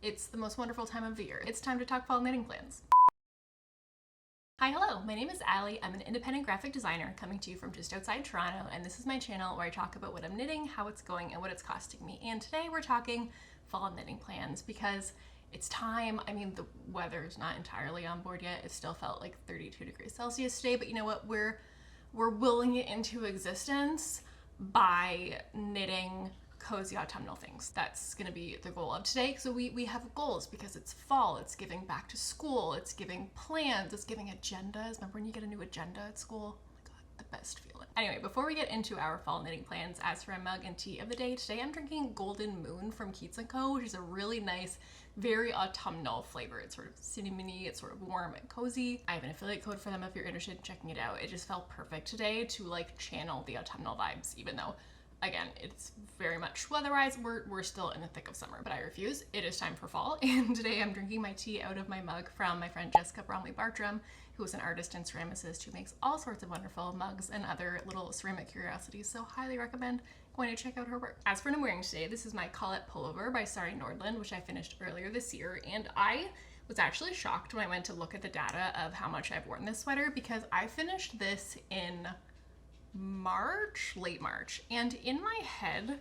It's the most wonderful time of the year. It's time to talk fall knitting plans. Hi, hello, my name is Allie. I'm an independent graphic designer coming to you from just outside Toronto, and this is my channel where I talk about what I'm knitting, how it's going, and what it's costing me. And today we're talking fall knitting plans because it's time. I mean, the weather's not entirely on board yet. It still felt like 32 degrees Celsius today, but you know what? We're willing it into existence by knitting cozy autumnal things. That's gonna be the goal of today. So we have goals because it's fall, it's giving back to school, it's giving plans, it's giving agendas. Remember when you get a new agenda at school? Oh my god, the best feeling. Anyway, before we get into our fall knitting plans, as for a mug and tea of the day, today I'm drinking Golden Moon from Keats & Co, which is a really nice, very autumnal flavor. It's sort of cinnamony, it's sort of warm and cozy. I have an affiliate code for them if you're interested in checking it out. It just felt perfect today to like channel the autumnal vibes, even though again, it's very much weather-wise, we're still in the thick of summer, but I refuse. It is time for fall, and today I'm drinking my tea out of my mug from my friend Jessica Bromley-Bartram, who is an artist and ceramicist who makes all sorts of wonderful mugs and other little ceramic curiosities, so highly recommend going to check out her work. As for what I'm wearing today, this is my Colette Pullover by Sari Nordland, which I finished earlier this year, and I was actually shocked when I went to look at the data of how much I've worn this sweater, because I finished this in late March, and in my head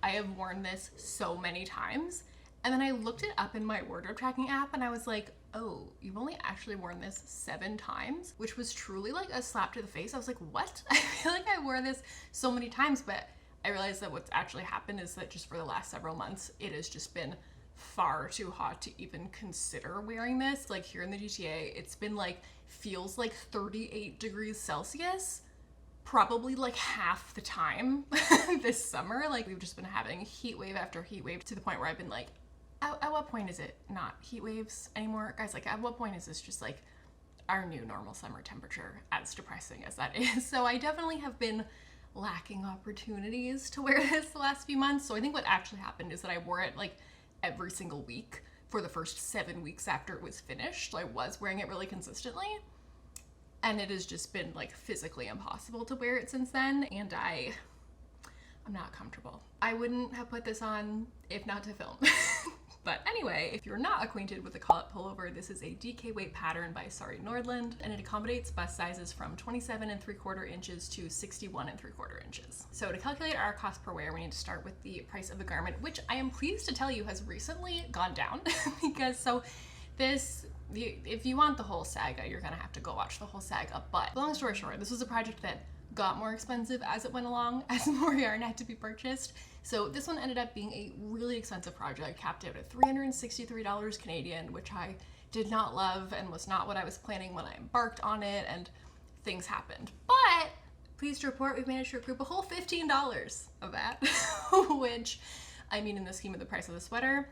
I have worn this so many times, and then I looked it up in my wardrobe tracking app and I was like, oh, you've only actually worn this 7 times, which was truly like a slap to the face. I was like, what? I feel like I wore this so many times, but I realized that what's actually happened is that just for the last several months it has just been far too hot to even consider wearing this. Like here in the GTA, it's been like, feels like 38 degrees Celsius probably like half the time this summer. Like we've just been having heat wave after heat wave to the point where I've been like, at what point is it not heat waves anymore? Guys, like at what point is this just like our new normal summer temperature, as depressing as that is? So I definitely have been lacking opportunities to wear this the last few months. So I think what actually happened is that I wore it like every single week for the first 7 weeks after it was finished. So I was wearing it really consistently, and it has just been like physically impossible to wear it since then, and I'm not comfortable. I wouldn't have put this on if not to film. But anyway, if you're not acquainted with the Colette Pullover, this is a DK weight pattern by Sari Nordland, and it accommodates bust sizes from 27 3/4 inches to 61 3/4 inches. So to calculate our cost per wear, we need to start with the price of the garment, which I am pleased to tell you has recently gone down because if you want the whole saga, you're gonna have to go watch the whole saga. But long story short, this was a project that got more expensive as it went along, as more yarn had to be purchased. So this one ended up being a really expensive project, capped out at $363 Canadian, which I did not love and was not what I was planning when I embarked on it, and things happened. But pleased to report we've managed to recoup a whole $15 of that, which, I mean, in the scheme of the price of the sweater,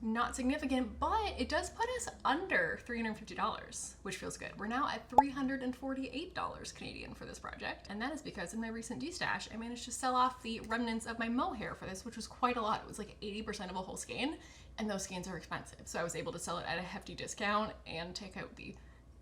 not significant, but it does put us under $350, which feels good. We're now at $348 Canadian for this project, and that is because in my recent de-stash, I managed to sell off the remnants of my mohair for this, which was quite a lot. It was like 80% of a whole skein, and those skeins are expensive. So I was able to sell it at a hefty discount and take out the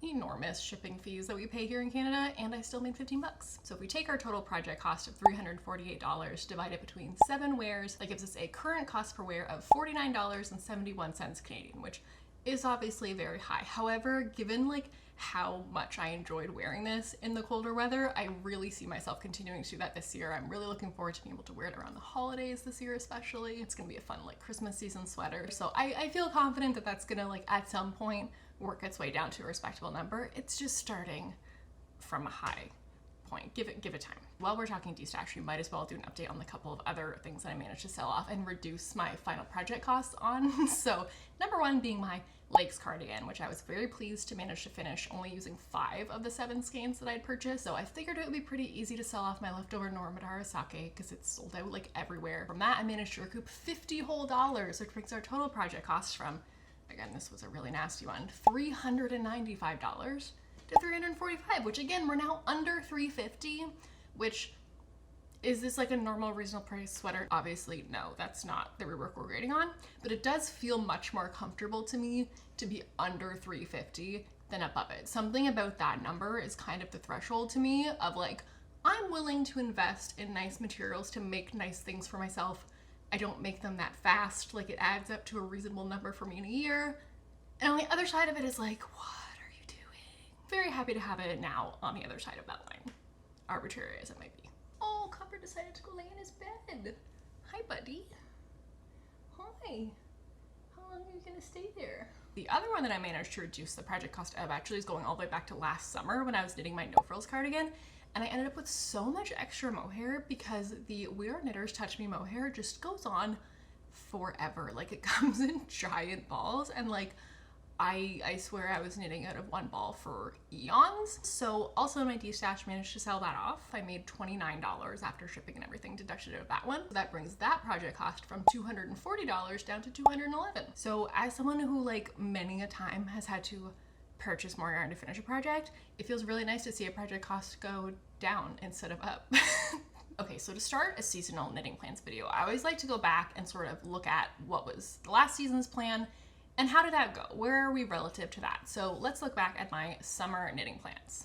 enormous shipping fees that we pay here in Canada, and I still made 15 bucks. So if we take our total project cost of $348, divide it between 7 wears, that gives us a current cost per wear of $49.71 Canadian, which is obviously very high. However, given like how much I enjoyed wearing this in the colder weather, I really see myself continuing to do that this year. I'm really looking forward to being able to wear it around the holidays this year especially. It's gonna be a fun like Christmas season sweater. So I feel confident that that's gonna like at some point work its way down to a respectable number. It's just starting from a high point. Give it time. While we're talking de-stash, we might as well do an update on the couple of other things that I managed to sell off and reduce my final project costs on. So number one being my Lakes cardigan, which I was very pleased to manage to finish only using 5 of the 7 skeins that I'd purchased. So I figured it would be pretty easy to sell off my leftover Norma Arasake because it's sold out like everywhere. From that, I managed to recoup $50 whole, which brings our total project cost from, again, this was a really nasty one, $395 to $345, which again, we're now under $350, which is this like a normal reasonable price sweater? Obviously, no, that's not the rubric we're grading on, but it does feel much more comfortable to me to be under $350 than above it. Something about that number is kind of the threshold to me of like, I'm willing to invest in nice materials to make nice things for myself I don't make them that fast. Like, it adds up to a reasonable number for me in a year. And on the other side of it is like, what are you doing? Very happy to have it now on the other side of that line, arbitrary as it might be. Oh, Copper decided to go lay in his bed. Hi, buddy. Hi. How long are you gonna stay there? The other one that I managed to reduce the project cost of actually is going all the way back to last summer when I was knitting my no frills cardigan. And I ended up with so much extra mohair because the We Are Knitters Touch Me mohair just goes on forever. Like, it comes in giant balls, and like I swear I was knitting out of one ball for eons. So also my D-stash managed to sell that off. I made $29 after shipping and everything deducted out of that one. So that brings that project cost from $240 down to $211. So as someone who like many a time has had to purchase more yarn to finish a project, it feels really nice to see a project cost go down instead of up. Okay, so to start a seasonal knitting plans video, I always like to go back and sort of look at what was the last season's plan and how did that go? Where are we relative to that? So let's look back at my summer knitting plans.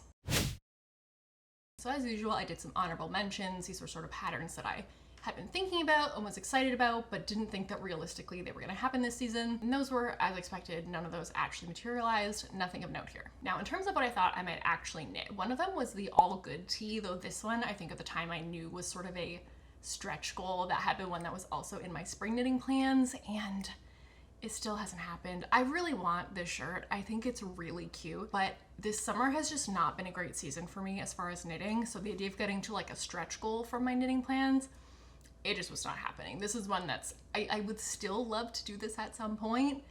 So as usual, I did some honorable mentions. These were sort of patterns that I had been thinking about and was excited about, but didn't think that realistically they were gonna happen this season. And those were as expected. None of those actually materialized. Nothing of note here. Now, in terms of what I thought I might actually knit, one of them was the All Good tee, though this one I think at the time I knew was sort of a stretch goal. That had been one that was also in my spring knitting plans, and it still hasn't happened. I really want this shirt. I think it's really cute, but this summer has just not been a great season for me as far as knitting. So the idea of getting to like a stretch goal for my knitting plans, it just was not happening. This is one that's, I would still love to do this at some point.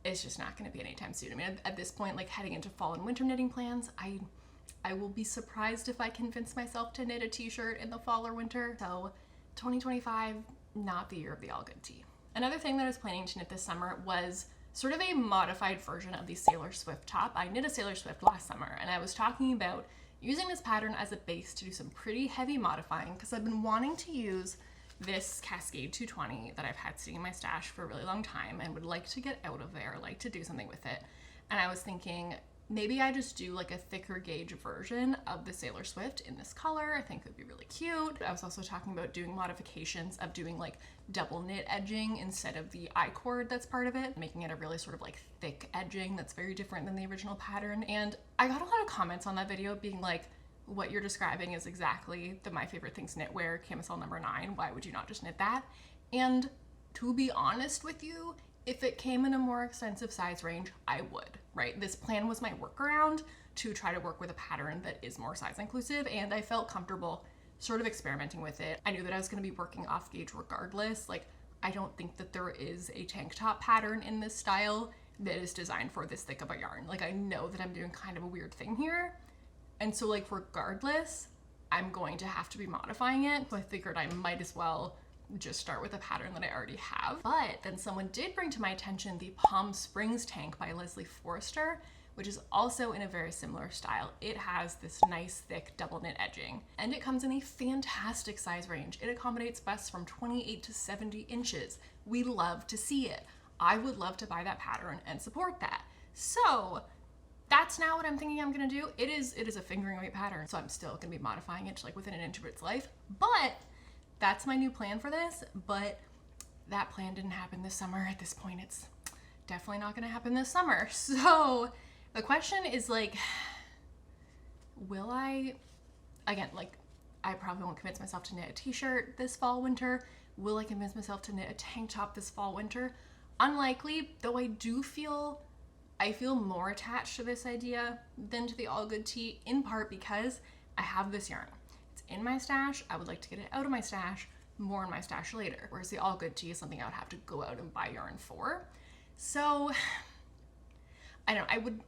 It's just not gonna be anytime soon. I mean, at this point, like heading into fall and winter knitting plans, I will be surprised if I convince myself to knit a t-shirt in the fall or winter. So 2025, not the year of the All Good tee. Another thing that I was planning to knit this summer was sort of a modified version of the Sailor Swift top. I knit a Sailor Swift last summer, and I was talking about using this pattern as a base to do some pretty heavy modifying because I've been wanting to use this Cascade 220 that I've had sitting in my stash for a really long time and would like to get out of there, like to do something with it. And I was thinking maybe I just do like a thicker gauge version of the Sailor Swift in this color. I think it would be really cute. I was also talking about doing modifications of doing like double knit edging instead of the I-cord that's part of it, making it a really sort of like thick edging that's very different than the original pattern. And I got a lot of comments on that video being like, what you're describing is exactly the My Favorite Things Knitwear camisole number 9. Why would you not just knit that? And to be honest with you, if it came in a more extensive size range, I would, right? This plan was my workaround to try to work with a pattern that is more size inclusive, and I felt comfortable sort of experimenting with it. I knew that I was gonna be working off gauge regardless. Like, I don't think that there is a tank top pattern in this style that is designed for this thick of a yarn. Like, I know that I'm doing kind of a weird thing here. And so like, regardless, I'm going to have to be modifying it. So I figured I might as well just start with a pattern that I already have. But then someone did bring to my attention the Palm Springs tank by Leslie Forrester, which is also in a very similar style. It has this nice thick double knit edging, and it comes in a fantastic size range. It accommodates busts from 28 to 70 inches. We love to see it. I would love to buy that pattern and support that. So that's now what I'm thinking I'm gonna do. It is a fingering weight pattern, so I'm still gonna be modifying it to like within an inch of its life, but that's my new plan for this. But that plan didn't happen this summer. At this point, it's definitely not gonna happen this summer. So the question is like, will I, again, like I probably won't convince myself to knit a t-shirt this fall winter. Will I convince myself to knit a tank top this fall winter? Unlikely, though I feel more attached to this idea than to the All Good tee, in part because I have this yarn. It's in my stash. I would like to get it out of my stash, more in my stash later. Whereas the All Good tee is something I would have to go out and buy yarn for. So I don't know, I would,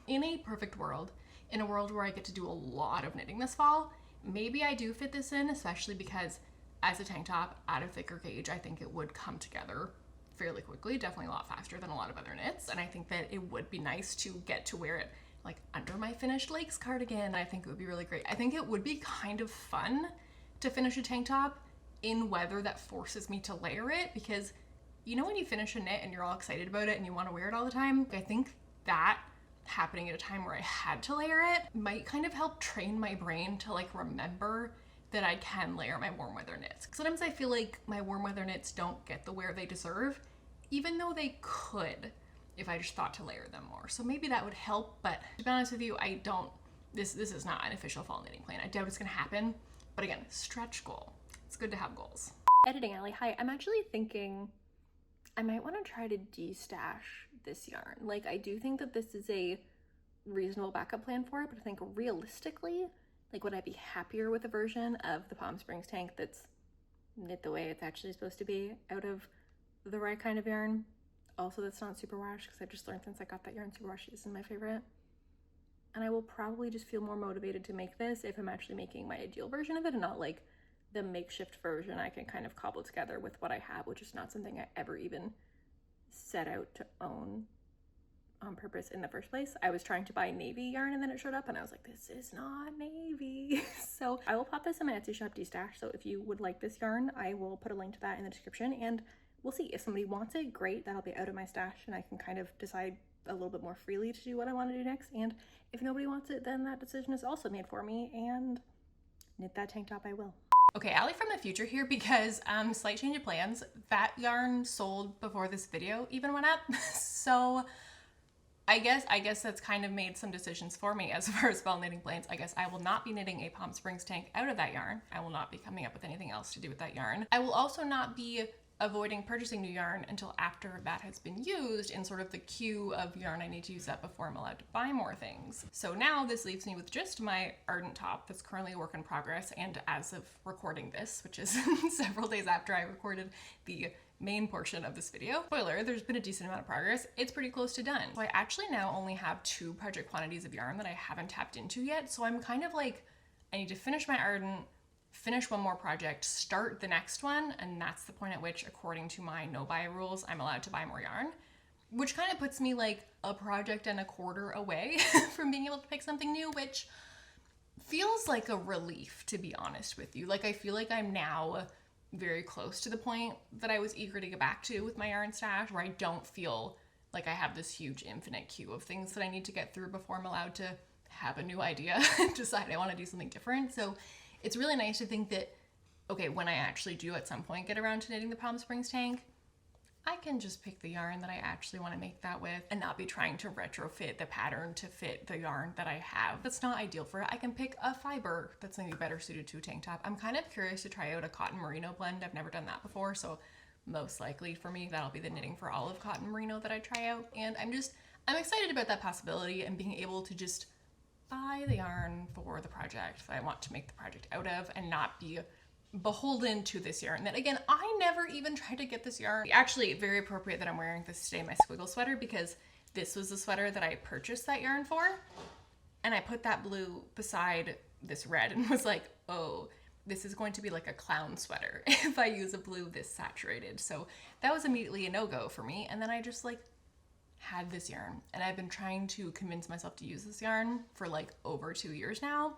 in a perfect world, in a world where I get to do a lot of knitting this fall, maybe I do fit this in, especially because as a tank top at a thicker gauge, I think it would come together fairly quickly, definitely a lot faster than a lot of other knits. And I think that it would be nice to get to wear it like under my finished Lakes cardigan. I think it would be really great. I think it would be kind of fun to finish a tank top in weather that forces me to layer it, because you know when you finish a knit and you're all excited about it and you want to wear it all the time? I think that happening at a time where I had to layer it might kind of help train my brain to like remember that I can layer my warm weather knits. Sometimes I feel like my warm weather knits don't get the wear they deserve, even though they could if I just thought to layer them more. So maybe that would help, but to be honest with you, I don't, this is not an official fall knitting plan. I doubt it's gonna happen, but again, stretch goal. It's good to have goals. Editing Alley, hi. I'm actually thinking I might want to try to de-stash this yarn. Like, I do think that this is a reasonable backup plan for it, but I think realistically, like, would I be happier with a version of the Palm Springs tank that's knit the way it's actually supposed to be out of the right kind of yarn? Also, that's not superwash, because I've just learned since I got that yarn superwash isn't my favorite. And I will probably just feel more motivated to make this if I'm actually making my ideal version of it and not like the makeshift version I can kind of cobble together with what I have, which is not something I ever even set out to own on purpose in the first place. I was trying to buy navy yarn and then it showed up and I was like, this is not navy. So I will pop this in my Etsy shop de-stash. So if you would like this yarn, I will put a link to that in the description, and we'll see. If somebody wants it, great, that'll be out of my stash and I can kind of decide a little bit more freely to do what I want to do next. And if nobody wants it, then that decision is also made for me, and knit that tank top I will. Okay, Allie from the future here, because slight change of plans. That yarn sold before this video even went up. So I guess that's kind of made some decisions for me as far as fall knitting plans. I guess I will not be knitting a Palm Springs tank out of that yarn. I will not be coming up with anything else to do with that yarn. I will also not be avoiding purchasing new yarn until after that has been used in sort of the queue of yarn I need to use up before I'm allowed to buy more things. So now this leaves me with just my Ardent top that's currently a work in progress, and as of recording this, which is several days after I recorded the main portion of this video, spoiler, there's been a decent amount of progress. It's pretty close to done. So I actually now only have 2 project quantities of yarn that I haven't tapped into yet. So I'm kind of like, I need to finish my Ardent, finish one more project, start the next one, and that's the point at which, according to my no buy rules, I'm allowed to buy more yarn, which kind of puts me like a project and a quarter away from being able to pick something new, which feels like a relief, to be honest with you. Like, I feel like I'm now very close to the point that I was eager to get back to with my yarn stash, where I don't feel like I have this huge infinite queue of things that I need to get through before I'm allowed to have a new idea and decide I want to do something different. So it's really nice to think that, okay, when I actually do at some point get around to knitting the Palm Springs tank, I can just pick the yarn that I actually want to make that with and not be trying to retrofit the pattern to fit the yarn that I have. That's not ideal for it. I can pick a fiber that's maybe better suited to a tank top. I'm kind of curious to try out a cotton merino blend. I've never done that before, so most likely for me, that'll be the knitting for all of cotton merino that I try out. And I'm excited about that possibility and being able to just buy the yarn for the project that I want to make the project out of and not be beholden to this yarn that, again, I never even tried to get this yarn. Actually, very appropriate that I'm wearing this today, my squiggle sweater, because this was the sweater that I purchased that yarn for, and I put that blue beside this red and was like, oh, this is going to be like a clown sweater if I use a blue this saturated. So that was immediately a no-go for me. And then I just like had this yarn, and I've been trying to convince myself to use this yarn for like over 2 years now.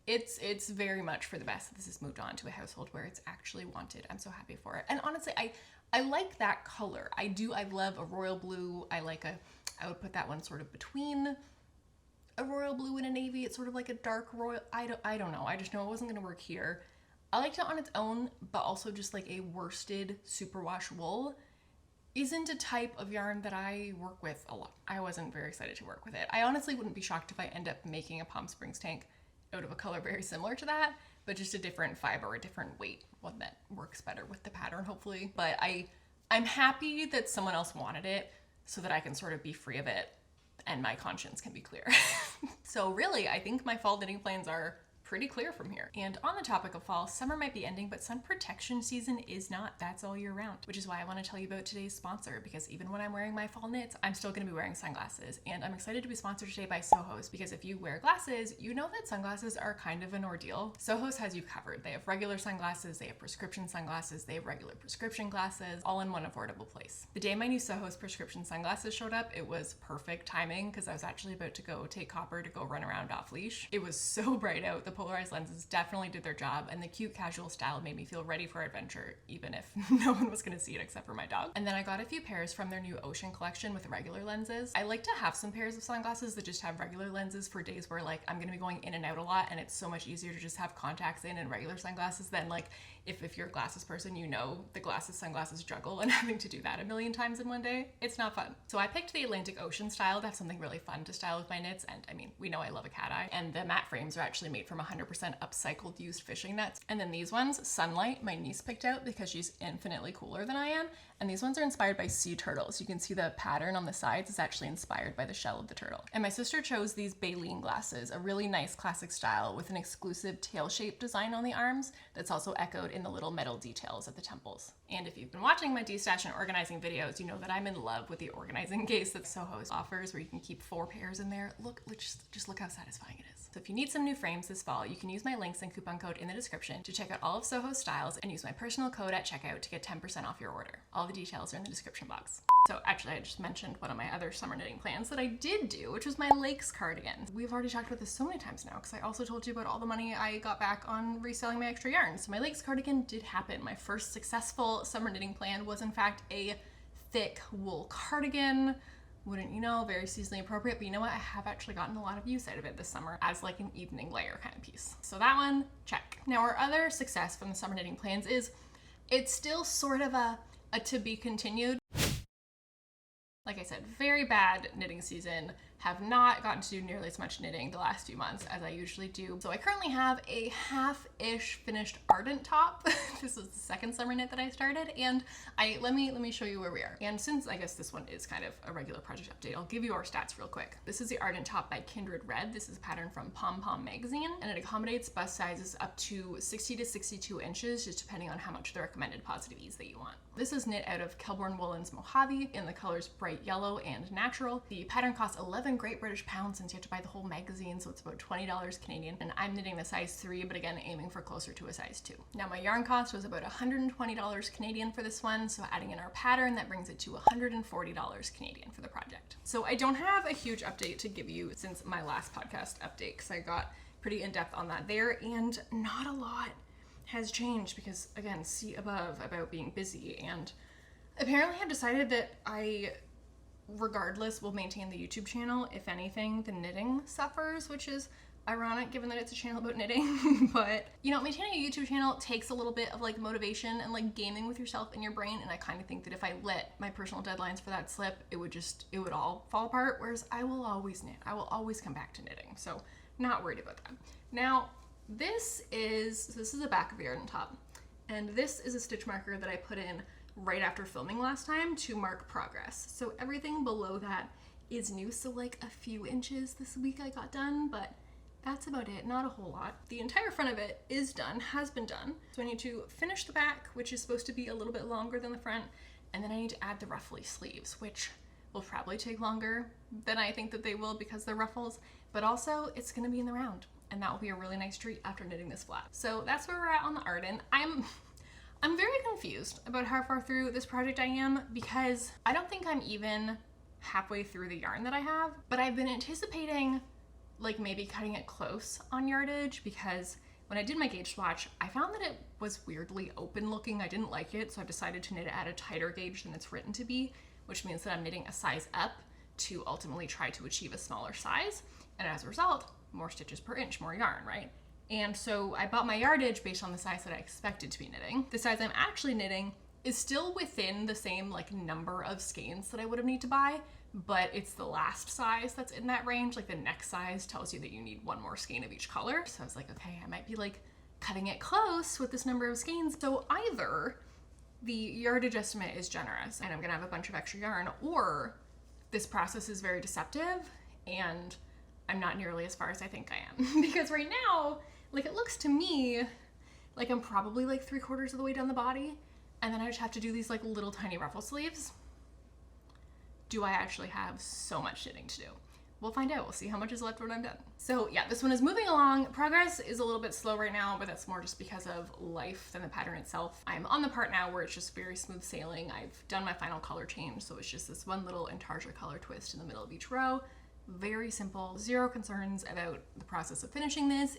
It's very much for the best that this has moved on to a household where it's actually wanted. I'm so happy for it. And honestly, I like that color. I love a royal blue. I would put that one sort of between a royal blue and a navy. It's sort of like a dark royal. I don't know. I just know it wasn't gonna work here. I liked it on its own, but also just like a worsted superwash wool isn't a type of yarn that I work with a lot. I wasn't very excited to work with it. I honestly wouldn't be shocked if I end up making a Palm Springs tank out of a color very similar to that, but just a different fiber, a different weight, one that works better with the pattern, hopefully. But I'm happy that someone else wanted it so that I can sort of be free of it and my conscience can be clear. So really, I think my fall knitting plans are pretty clear from here. And on the topic of fall, summer might be ending, but sun protection season is not. That's all year round, which is why I want to tell you about today's sponsor, because even when I'm wearing my fall knits, I'm still going to be wearing sunglasses. And I'm excited to be sponsored today by SOJOS, because if you wear glasses, you know that sunglasses are kind of an ordeal. SOJOS has you covered. They have regular sunglasses, they have prescription sunglasses, they have regular prescription glasses, all in one affordable place. The day my new SOJOS prescription sunglasses showed up, it was perfect timing because I was actually about to go take Copper to go run around off leash. It was so bright out. The polarized lenses definitely did their job, and the cute casual style made me feel ready for adventure, even if no one was gonna see it except for my dog. And then I got a few pairs from their new Ocean collection with regular lenses. I like to have some pairs of sunglasses that just have regular lenses for days where like I'm gonna be going in and out a lot, and it's so much easier to just have contacts in and regular sunglasses than like if you're a glasses person, you know the glasses sunglasses struggle, and having to do that a million times in one day, it's not fun. So I picked the Atlantic Ocean style to have something really fun to style with my knits, and I mean, we know I love a cat eye, and the matte frames are actually made from 100% upcycled used fishing nets. And then these ones, Sunlight, my niece picked out because she's infinitely cooler than I am, and these ones are inspired by sea turtles. You can see the pattern on the sides is actually inspired by the shell of the turtle. And my sister chose these Baleen glasses, a really nice classic style with an exclusive tail-shaped design on the arms that's also echoed in the little metal details at the temples. And if you've been watching my destash and organizing videos, you know that I'm in love with the organizing case that SOJOS offers, where you can keep 4 pairs in there. Look, just look how satisfying it is. So if you need some new frames this fall, you can use my links and coupon code in the description to check out all of SOJOS styles, and use my personal code at checkout to get 10% off your order. All the details are in the description box. So actually, I just mentioned one of my other summer knitting plans that I did do, which was my Lakes cardigan. We've already talked about this so many times now, because I also told you about all the money I got back on reselling my extra yarn. So my Lakes cardigan did happen. My first successful summer knitting plan was in fact a thick wool cardigan. Wouldn't you know, very seasonally appropriate, but you know what? I have actually gotten a lot of use out of it this summer as like an evening layer kind of piece. So that one, check. Now our other success from the summer knitting plans is it's still sort of a to be continued. Like I said, very bad knitting season. Have not gotten to do nearly as much knitting the last few months as I usually do. So I currently have a half-ish finished Ardent top. This is the second summer knit that I started, and let me show you where we are. And since I guess this one is kind of a regular project update, I'll give you our stats real quick. This is the Ardent top by Kindred Red. This is a pattern from Pom Pom magazine, and it accommodates bust sizes up to 60 to 62 inches, just depending on how much the recommended positive ease that you want. This is knit out of Kelbourne Woolens Mojave in the colors bright yellow and natural. The pattern costs 11 Great British pounds since you have to buy the whole magazine, so it's about $20 Canadian, and I'm knitting the size 3, but again aiming for closer to a size 2. Now my yarn cost was about $120 Canadian for this one, so adding in our pattern, that brings it to $140 Canadian for the project. So I don't have a huge update to give you since my last podcast update, because I got pretty in-depth on that there, and not a lot has changed because, again, see above about being busy, and apparently I've decided that I regardless will maintain the YouTube channel. If anything, the knitting suffers, which is ironic given that it's a channel about knitting. But you know, maintaining a YouTube channel takes a little bit of like motivation and like gaming with yourself in your brain, and I kind of think that if I let my personal deadlines for that slip, it would all fall apart, whereas I will always knit. I will always come back to knitting, so not worried about that. Now this is the back of the Ardent top, and this is a stitch marker that I put in right after filming last time to mark progress. So everything below that is new, so like a few inches this week I got done, but that's about it, not a whole lot. The entire front of it is done, has been done. So I need to finish the back, which is supposed to be a little bit longer than the front, and then I need to add the ruffly sleeves, which will probably take longer than I think that they will because they're ruffles, but also it's gonna be in the round, and that will be a really nice treat after knitting this flat. So that's where we're at on the Ardent. I'm very confused about how far through this project I am, because I don't think I'm even halfway through the yarn that I have, but I've been anticipating like maybe cutting it close on yardage, because when I did my gauge swatch, I found that it was weirdly open looking. I didn't like it, so I've decided to knit it at a tighter gauge than it's written to be, which means that I'm knitting a size up to ultimately try to achieve a smaller size, and as a result, more stitches per inch, more yarn, right? And so I bought my yardage based on the size that I expected to be knitting. The size I'm actually knitting is still within the same like number of skeins that I would have need to buy, but it's the last size that's in that range. Like the next size tells you that you need one more skein of each color. So I was like, okay, I might be like cutting it close with this number of skeins. So either the yardage estimate is generous and I'm gonna have a bunch of extra yarn, or this process is very deceptive and I'm not nearly as far as I think I am. Because right now, like it looks to me like I'm probably like 3/4 of the way down the body, and then I just have to do these like little tiny ruffle sleeves. Do I actually have so much knitting to do? We'll find out. We'll see how much is left when I'm done. So yeah, this one is moving along. Progress is a little bit slow right now, but that's more just because of life than the pattern itself. I'm on the part now where it's just very smooth sailing. I've done my final color change, so it's just this one little intarsia color twist in the middle of each row. Very simple, zero concerns about the process of finishing this.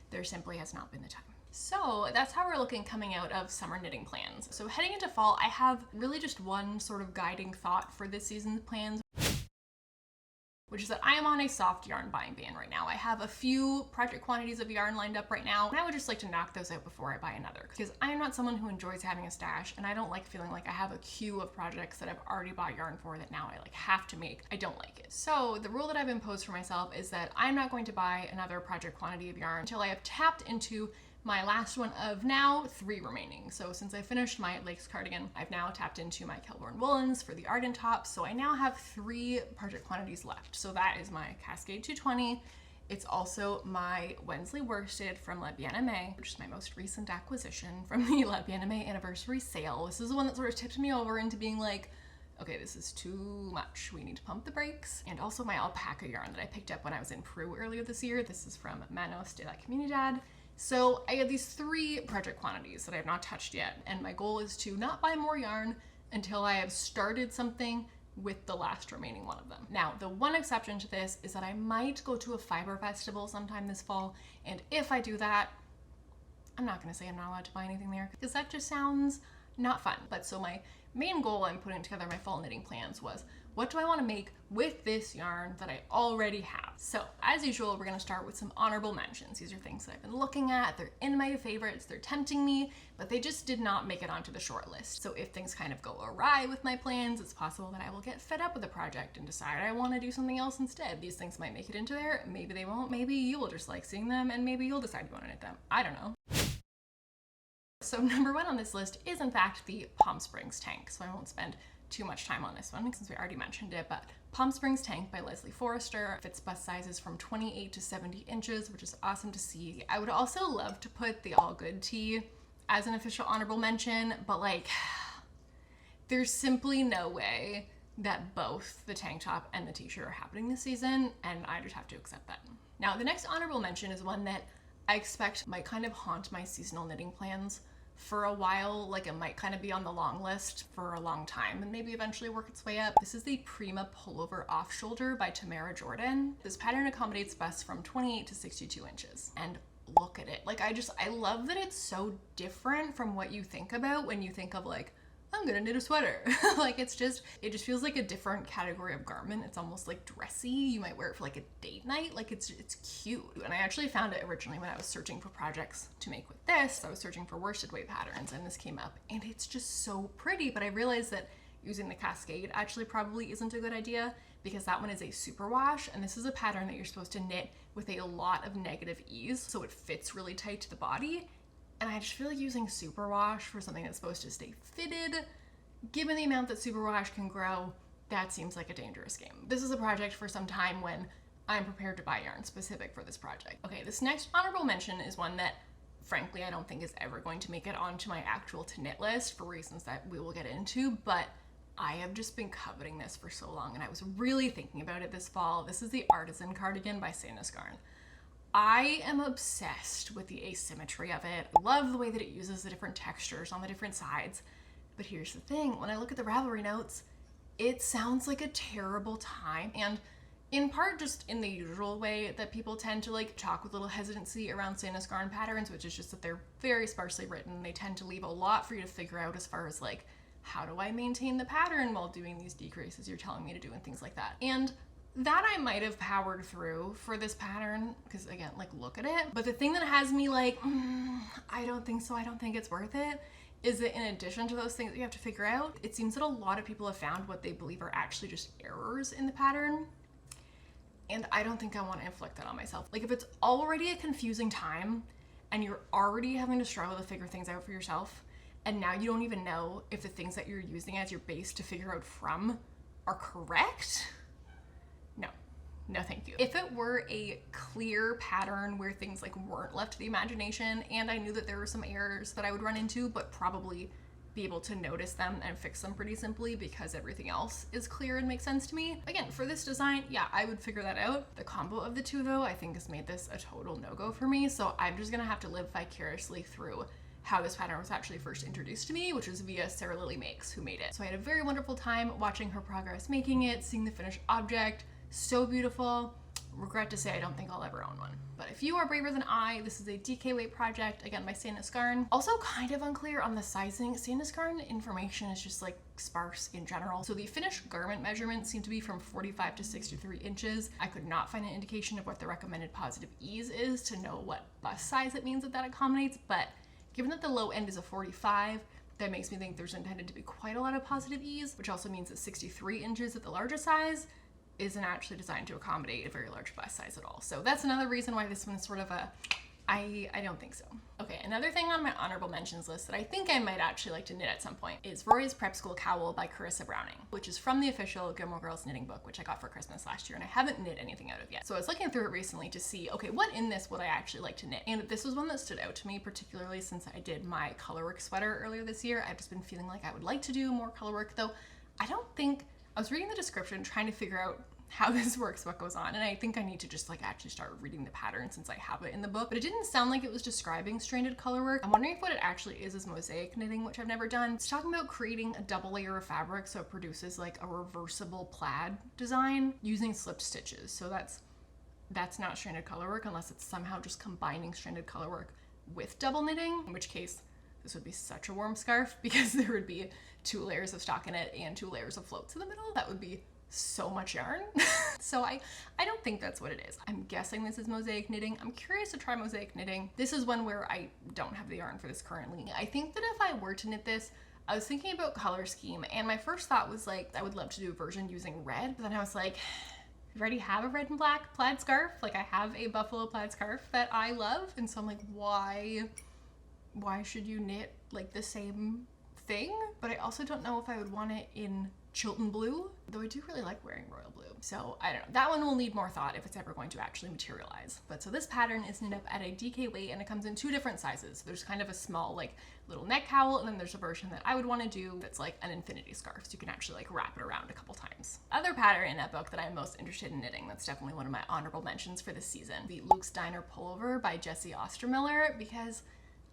There simply has not been the time. So that's how we're looking coming out of summer knitting plans. So heading into fall, I have really just one sort of guiding thought for this season's plans, which is that I am on a soft yarn buying ban right now. I have a few project quantities of yarn lined up right now, and I would just like to knock those out before I buy another, because I am not someone who enjoys having a stash, and I don't like feeling like I have a queue of projects that I've already bought yarn for that now I like have to make. I don't like it. So the rule that I've imposed for myself is that I'm not going to buy another project quantity of yarn until I have tapped into my last one of now 3 remaining. So since I finished my Lakes cardigan, I've now tapped into my Kelborn woolens for the Arden top. So I now have 3 project quantities left. So that is my Cascade 220. It's also my Wensley worsted from La Bien-Aimée, which is my most recent acquisition from the La Bien-Aimée anniversary sale. This is the one that sort of tipped me over into being like, okay, this is too much. We need to pump the brakes. And also my alpaca yarn that I picked up when I was in Peru earlier this year. This is from Manos de la Comunidad. So I have these 3 project quantities that I have not touched yet, and my goal is to not buy more yarn until I have started something with the last remaining one of them. Now, the one exception to this is that I might go to a fiber festival sometime this fall, and if I do that, I'm not gonna say I'm not allowed to buy anything there, because that just sounds not fun. But so my main goal in putting together my fall knitting plans was, what do I want to make with this yarn that I already have? So as usual, we're going to start with some honorable mentions. These are things that I've been looking at. They're in my favorites. They're tempting me, but they just did not make it onto the short list. So if things kind of go awry with my plans, it's possible that I will get fed up with the project and decide I want to do something else instead. These things might make it into there. Maybe they won't. Maybe you will just like seeing them, and maybe you'll decide you want to knit them. I don't know. So number 1 on this list is in fact the Palm Springs tank. So I won't spend too much time on this one since we already mentioned it, but Palm Springs tank by Leslie Forrester fits bust sizes from 28 to 70 inches, which is awesome to see. I would also love to put the All Good tee as an official honorable mention, but like, there's simply no way that both the tank top and the t-shirt are happening this season, and I just have to accept that. Now, the next honorable mention is one that I expect might kind of haunt my seasonal knitting plans for a while. Like, it might kind of be on the long list for a long time and maybe eventually work its way up. This is the Prima Pullover Off Shoulder by Tamara Jordan. This pattern accommodates busts from 28 to 62 inches. And look at it. Like, I love that it's so different from what you think about when you think of like, I'm gonna knit a sweater. Like, it just feels like a different category of garment. It's almost like dressy. You might wear it for like a date night. Like, it's cute. And I actually found it originally when I was searching for projects to make with this. I was searching for worsted weight patterns and this came up, and it's just so pretty. But I realized that using the Cascade actually probably isn't a good idea, because that one is a superwash, and this is a pattern that you're supposed to knit with a lot of negative ease, so it fits really tight to the body. And I just feel like using superwash for something that's supposed to stay fitted, given the amount that superwash can grow, that seems like a dangerous game. This is a project for some time when I'm prepared to buy yarn specific for this project. Okay, this next honorable mention is one that frankly I don't think is ever going to make it onto my actual to knit list for reasons that we will get into, but I have just been coveting this for so long and I was really thinking about it this fall. This is the Artisan cardigan by SOJOS. I am obsessed with the asymmetry of it. I love the way that it uses the different textures on the different sides. But here's the thing, when I look at the Ravelry notes, it sounds like a terrible time. And in part just in the usual way that people tend to like talk with little hesitancy around SOJOS garn patterns, which is just that they're very sparsely written. They tend to leave a lot for you to figure out as far as like, how do I maintain the pattern while doing these decreases you're telling me to do and things like that. And that I might have powered through for this pattern, because again, like, look at it. But the thing that has me like, I don't think so, I don't think it's worth it, is that in addition to those things that you have to figure out, it seems that a lot of people have found what they believe are actually just errors in the pattern. And I don't think I want to inflict that on myself. Like, if it's already a confusing time and you're already having to struggle to figure things out for yourself, and now you don't even know if the things that you're using as your base to figure out from are correct, no thank you. If it were a clear pattern where things like weren't left to the imagination and I knew that there were some errors that I would run into, but probably be able to notice them and fix them pretty simply because everything else is clear and makes sense to me. Again, for this design, yeah, I would figure that out. The combo of the two though, I think has made this a total no-go for me. So I'm just gonna have to live vicariously through how this pattern was actually first introduced to me, which was via Sarah Lily Makes, who made it. So I had a very wonderful time watching her progress making it, seeing the finished object, So beautiful. Regret to say I don't think I'll ever own one. But if you are braver than I, this is a DK weight project, again by Sandiscarn. Also kind of unclear on the sizing. Sandiscarn information is just like sparse in general. So the finished garment measurements seem to be from 45 to 63 inches. I could not find an indication of what the recommended positive ease is to know what bust size it means that accommodates, but given that the low end is a 45, that makes me think there's intended to be quite a lot of positive ease, which also means that 63 inches at the larger size isn't actually designed to accommodate a very large bust size at all. So that's another reason why this one's sort of a, I don't think so. Okay, another thing on my honorable mentions list that I think I might actually like to knit at some point is Rory's Prep School Cowl by Carissa Browning, which is from the official Gilmore Girls knitting book, which I got for Christmas last year, and I haven't knit anything out of yet. So I was looking through it recently to see, okay, what in this would I actually like to knit? And this was one that stood out to me, particularly since I did my colorwork sweater earlier this year. I've just been feeling like I would like to do more colorwork, though I was reading the description trying to figure out how this works, what goes on, and I think I need to just like actually start reading the pattern since I have it in the book, but it didn't sound like it was describing stranded colorwork. I'm wondering if what it actually is mosaic knitting, which I've never done. It's talking about creating a double layer of fabric so it produces like a reversible plaid design using slipped stitches. So that's not stranded colorwork unless it's somehow just combining stranded colorwork with double knitting, in which case this would be such a warm scarf because there would be 2 layers of stockinette and 2 layers of floats in the middle. That would be so much yarn. So I don't think that's what it is. I'm guessing this is mosaic knitting. I'm curious to try mosaic knitting. This is one where I don't have the yarn for this currently. I think that if I were to knit this, I was thinking about color scheme, and my first thought was like, I would love to do a version using red, but then I was like, I already have a red and black plaid scarf. Like I have a buffalo plaid scarf that I love, and so I'm like, why should you knit like the same thing? But I also don't know if I would want it in Chilton blue, though I do really like wearing royal blue. So I don't know, that one will need more thought if it's ever going to actually materialize. But so this pattern is knit up at a DK weight, and it comes in 2 different sizes. There's kind of a small like little neck cowl, and then there's a version that I would want to do that's like an infinity scarf, so you can actually like wrap it around a couple times. Other pattern in that book that I'm most interested in knitting, that's definitely one of my honorable mentions for this season, the Luke's Diner Pullover by Jessie Ostermiller, because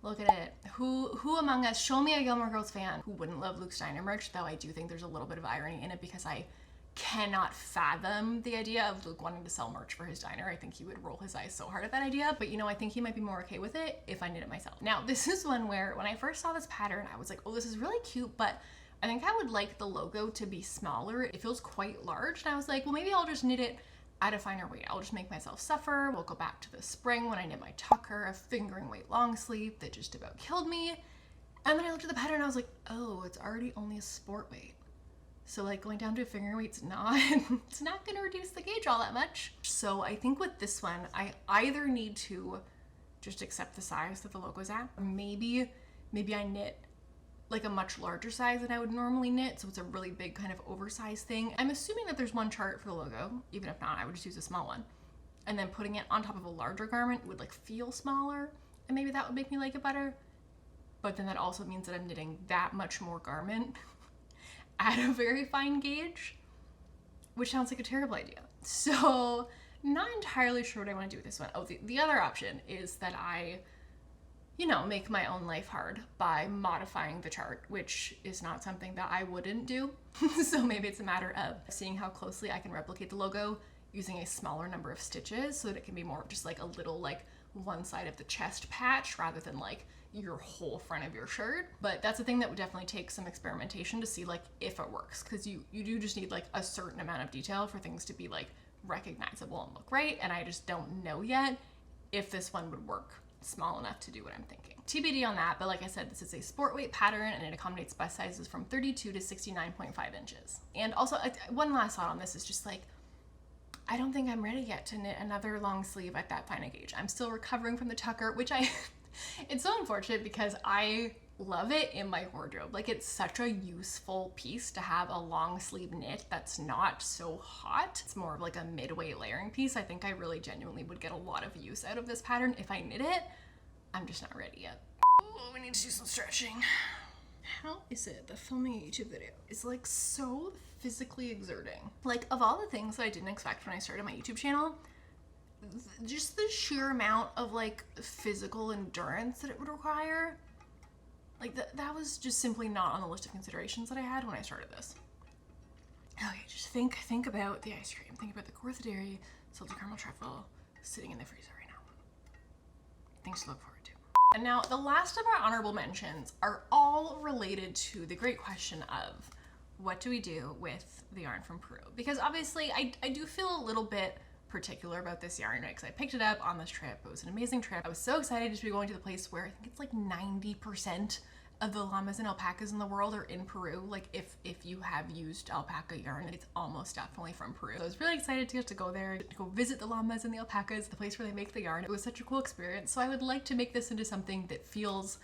look at it. Who among us, show me a Gilmore Girls fan who wouldn't love Luke's Diner merch, though I do think there's a little bit of irony in it because I cannot fathom the idea of Luke wanting to sell merch for his diner. I think he would roll his eyes so hard at that idea, but you know, I think he might be more okay with it if I knit it myself. Now, this is one where when I first saw this pattern, I was like, oh, this is really cute, but I think I would like the logo to be smaller. It feels quite large, and I was like, well, maybe I'll just knit it at a finer weight. I'll just make myself suffer. We'll go back to the spring when I knit my tucker, a fingering weight long sleeve that just about killed me. And then I looked at the pattern and I was like, oh, it's already only a sport weight. So like going down to a fingering weight's it's not gonna reduce the gauge all that much. So I think with this one, I either need to just accept the size that the logo's at, or maybe I knit like a much larger size than I would normally knit, so it's a really big kind of oversized thing. I'm assuming that there's one chart for the logo. Even if not, I would just use a small one. And then putting it on top of a larger garment would like feel smaller, and maybe that would make me like it better. But then that also means that I'm knitting that much more garment at a very fine gauge, which sounds like a terrible idea. So not entirely sure what I want to do with this one. Oh, the other option is that I, you know, make my own life hard by modifying the chart, which is not something that I wouldn't do. So maybe it's a matter of seeing how closely I can replicate the logo using a smaller number of stitches so that it can be more just like a little like one side of the chest patch rather than like your whole front of your shirt. But that's a thing that would definitely take some experimentation to see like if it works, because you do just need like a certain amount of detail for things to be like recognizable and look right, and I just don't know yet if this one would work small enough to do what I'm thinking. TBD on that, but like I said, this is a sport weight pattern and it accommodates bust sizes from 32 to 69.5 inches. And also one last thought on this is just like, I don't think I'm ready yet to knit another long sleeve at that fine a gauge. I'm still recovering from the tucker, which it's so unfortunate because I love it in my wardrobe. Like it's such a useful piece to have a long sleeve knit that's not so hot. It's more of like a midway layering piece. I think I really genuinely would get a lot of use out of this pattern if I knit it. I'm just not ready yet. Oh, we need to do some stretching. How is it that filming a YouTube video is like so physically exerting? Like of all the things that I didn't expect when I started my YouTube channel, just the sheer amount of like physical endurance that it would require, like that was just simply not on the list of considerations that I had when I started this. Okay, just think about the ice cream. Think about the Cortha Dairy salted caramel truffle sitting in the freezer right now. Things to look forward to. And now the last of our honorable mentions are all related to the great question of what do we do with the yarn from Peru? Because obviously I do feel a little bit particular about this yarn because I picked it up on this trip. It was an amazing trip. I was so excited to be going to the place where I think it's like 90% of the llamas and alpacas in the world are in Peru. Like if you have used alpaca yarn, it's almost definitely from Peru. So I was really excited to get to go there, to go visit the llamas and the alpacas, the place where they make the yarn. It was such a cool experience. So I would like to make this into something that feels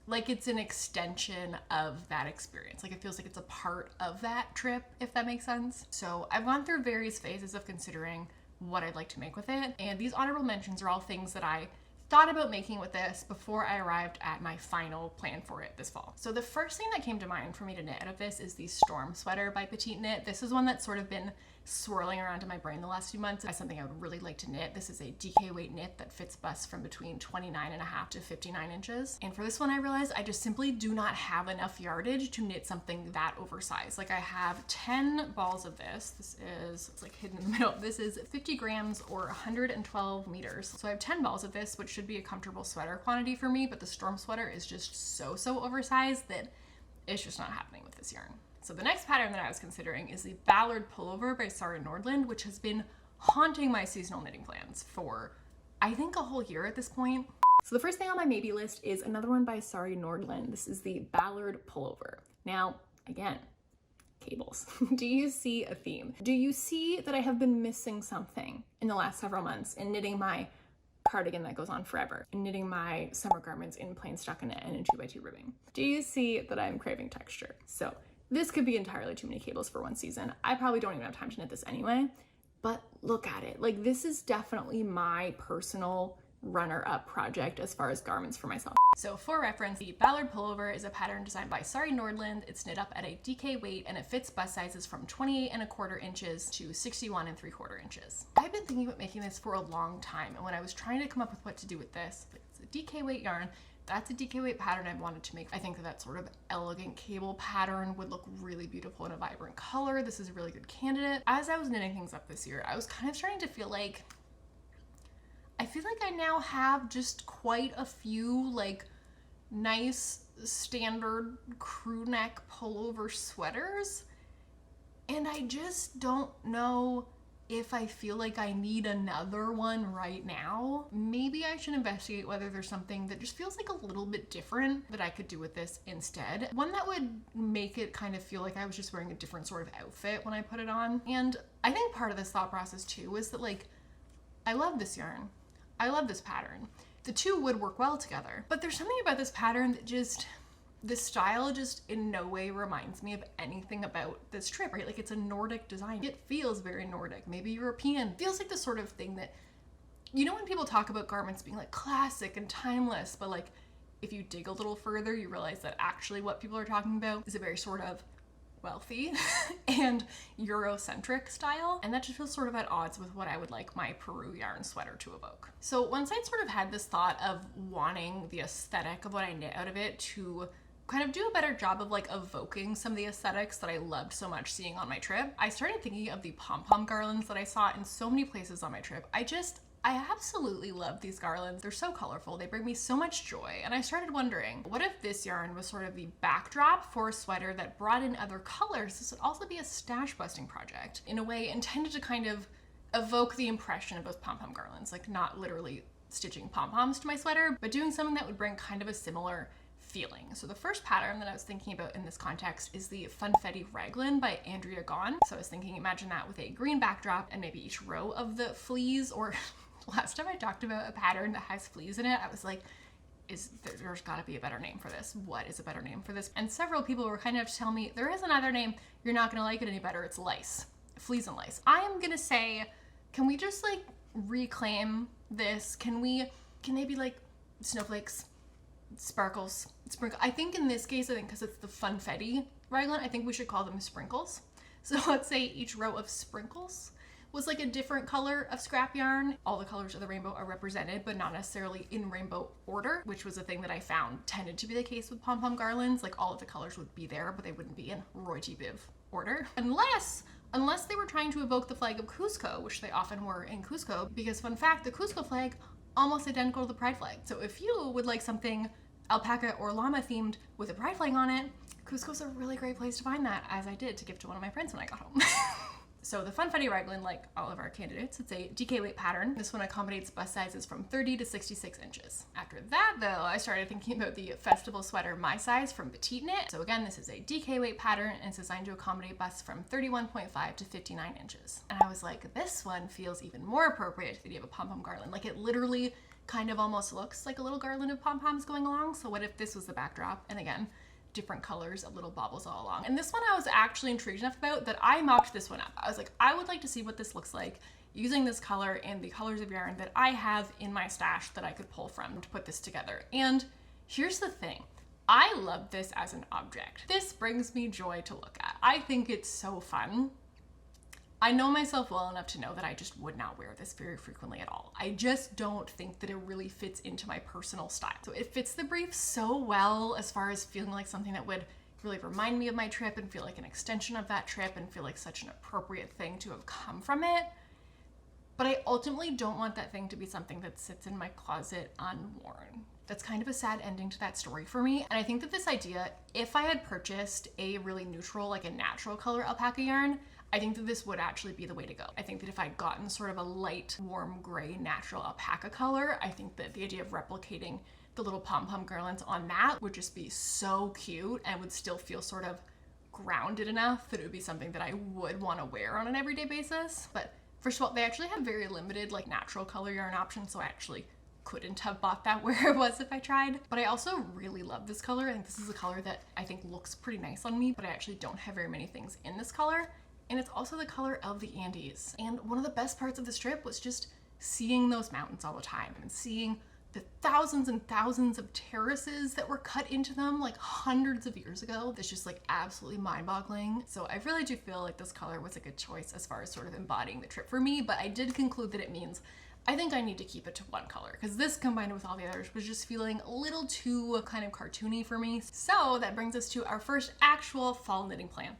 like it's an extension of that experience. Like it feels like it's a part of that trip, if that makes sense. So I've gone through various phases of considering what I'd like to make with it. And these honorable mentions are all things that I thought about making with this before I arrived at my final plan for it this fall. So the first thing that came to mind for me to knit out of this is the Storm Sweater by Petite Knit. This is one that's sort of been swirling around in my brain the last few months as something I would really like to knit. This is a DK weight knit that fits busts from between 29.5 to 59 inches. And for this one, I realized I just simply do not have enough yardage to knit something that oversized. Like I have 10 balls of this. This is, it's like hidden in the middle. This is 50 grams or 112 meters. So I have 10 balls of this, which should be a comfortable sweater quantity for me, but the Storm Sweater is just so oversized that it's just not happening with this yarn. So the next pattern that I was considering is the Ballard Pullover by Sari Nordland, which has been haunting my seasonal knitting plans for, I think, a whole year at this point. So the first thing on my maybe list is another one by Sari Nordland. This is the Ballard Pullover. Now, again, cables. Do you see a theme? Do you see that I have been missing something in the last several months in knitting my cardigan that goes on forever, and knitting my summer garments in plain stockinette and in 2x2 ribbing? Do you see that I'm craving texture? So this could be entirely too many cables for one season. I probably don't even have time to knit this anyway, but look at it. Like this is definitely my personal runner-up project as far as garments for myself. So for reference, the Ballard Pullover is a pattern designed by Sari Nordland. It's knit up at a DK weight and it fits bust sizes from 28.25 inches to 61.75 inches. I've been thinking about making this for a long time, and when I was trying to come up with what to do with this, it's a DK weight yarn. That's a DK weight pattern I wanted to make. I think that sort of elegant cable pattern would look really beautiful in a vibrant color. This is a really good candidate. As I was knitting things up this year, I was kind of starting to feel like I now have just quite a few like nice standard crew neck pullover sweaters, and I just don't know if I feel like I need another one right now. Maybe I should investigate whether there's something that just feels like a little bit different that I could do with this instead. One that would make it kind of feel like I was just wearing a different sort of outfit when I put it on. And I think part of this thought process too was that like, I love this yarn. I love this pattern. The two would work well together, but there's something about this pattern that just, this style just in no way reminds me of anything about this trip, right? Like it's a Nordic design. It feels very Nordic, maybe European. It feels like the sort of thing that, you know, when people talk about garments being like classic and timeless, but like if you dig a little further, you realize that actually what people are talking about is a very sort of wealthy and Eurocentric style, and that just feels sort of at odds with what I would like my Peru yarn sweater to evoke. So once I'd sort of had this thought of wanting the aesthetic of what I knit out of it to kind of do a better job of like evoking some of the aesthetics that I loved so much seeing on my trip, I started thinking of the pom-pom garlands that I saw in so many places on my trip. I absolutely love these garlands. They're so colorful. They bring me so much joy. And I started wondering, what if this yarn was sort of the backdrop for a sweater that brought in other colors? This would also be a stash busting project in a way intended to kind of evoke the impression of those pom-pom garlands, like not literally stitching pom-poms to my sweater, but doing something that would bring kind of a similar feeling. So the first pattern that I was thinking about in this context is the Funfetti Raglan by Andrea Gaughan. So I was thinking, imagine that with a green backdrop and maybe each row of the fleas, or last time I talked about a pattern that has fleas in it, I was like, there's gotta be a better name for this. What is a better name for this? And several people were kind of telling me, there is another name, you're not gonna like it any better, it's lice. Fleas and lice. I am gonna say, can we just like reclaim this? Can they be like snowflakes, sparkles, sprinkle? I think in this case, I think because it's the Funfetti Raglan, I think we should call them sprinkles. So let's say each row of sprinkles was like a different color of scrap yarn. All the colors of the rainbow are represented, but not necessarily in rainbow order, which was a thing that I found tended to be the case with pom-pom garlands. Like all of the colors would be there, but they wouldn't be in Roy G. Biv order. Unless unless they were trying to evoke the flag of Cusco, which they often were in Cusco, because fun fact, the Cusco flag, almost identical to the pride flag. So if you would like something alpaca or llama themed with a pride flag on it, Cusco's a really great place to find that, as I did to give to one of my friends when I got home. So the Funfetti raglan, like all of our candidates, it's a DK weight pattern. This one accommodates bust sizes from 30 to 66 inches. After that though, I started thinking about the festival sweater My Size from Petite Knit. So again, this is a DK weight pattern and it's designed to accommodate busts from 31.5 to 59 inches. And I was like, this one feels even more appropriate to the idea of a pom-pom garland. Like it literally kind of almost looks like a little garland of pom-poms going along. So what if this was the backdrop? And again, different colors of little baubles all along. And this one I was actually intrigued enough about that I mocked this one up. I was like, I would like to see what this looks like using this color and the colors of yarn that I have in my stash that I could pull from to put this together. And here's the thing. I love this as an object. This brings me joy to look at. I think it's so fun. I know myself well enough to know that I just would not wear this very frequently at all. I just don't think that it really fits into my personal style. So it fits the brief so well as far as feeling like something that would really remind me of my trip and feel like an extension of that trip and feel like such an appropriate thing to have come from it. But I ultimately don't want that thing to be something that sits in my closet unworn. That's kind of a sad ending to that story for me. And I think that this idea, if I had purchased a really neutral, like a natural color alpaca yarn, I think that this would actually be the way to go. I think that if I'd gotten sort of a light, warm gray, natural alpaca color, I think that the idea of replicating the little pom-pom garlands on that would just be so cute and would still feel sort of grounded enough that it would be something that I would want to wear on an everyday basis. But first of all, they actually have very limited like natural color yarn options, so I actually couldn't have bought that where it was if I tried. But I also really love this color. I think this is a color that I think looks pretty nice on me, but I actually don't have very many things in this color. And it's also the color of the Andes. And one of the best parts of this trip was just seeing those mountains all the time and seeing the thousands and thousands of terraces that were cut into them like hundreds of years ago. That's just like absolutely mind-boggling. So I really do feel like this color was a good choice as far as sort of embodying the trip for me, but I did conclude that it means I think I need to keep it to one color because this combined with all the others was just feeling a little too kind of cartoony for me. So that brings us to our first actual fall knitting plan.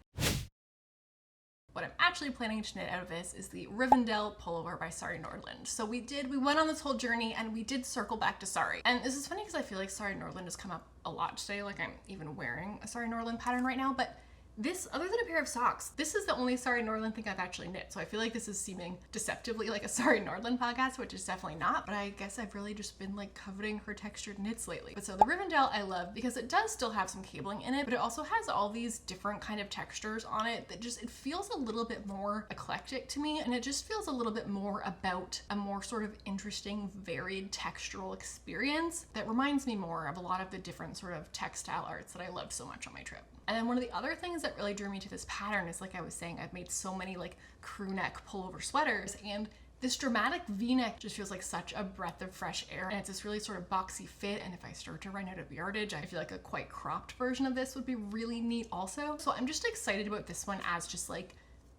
What I'm actually planning to knit out of this is the Rivendell Pullover by Sari Nordland. So we went on this whole journey and we did circle back to Sari. And this is funny because I feel like Sari Nordland has come up a lot today. Like I'm even wearing a Sari Nordland pattern right now, but this, other than a pair of socks, this is the only Sari Nordland thing I've actually knit. So I feel like this is seeming deceptively like a Sari Nordland podcast, which is definitely not, but I guess I've really just been like coveting her textured knits lately. But so the Rivendell I love because it does still have some cabling in it, but it also has all these different kind of textures on it that just, it feels a little bit more eclectic to me. And it just feels a little bit more about a more sort of interesting, varied textural experience that reminds me more of a lot of the different sort of textile arts that I loved so much on my trip. And then one of the other things that really drew me to this pattern is, like I was saying, I've made so many like crew neck pullover sweaters, and this dramatic V-neck just feels like such a breath of fresh air, and it's this really sort of boxy fit, and if I start to run out of yardage, I feel like a quite cropped version of this would be really neat also. So I'm just excited about this one as just like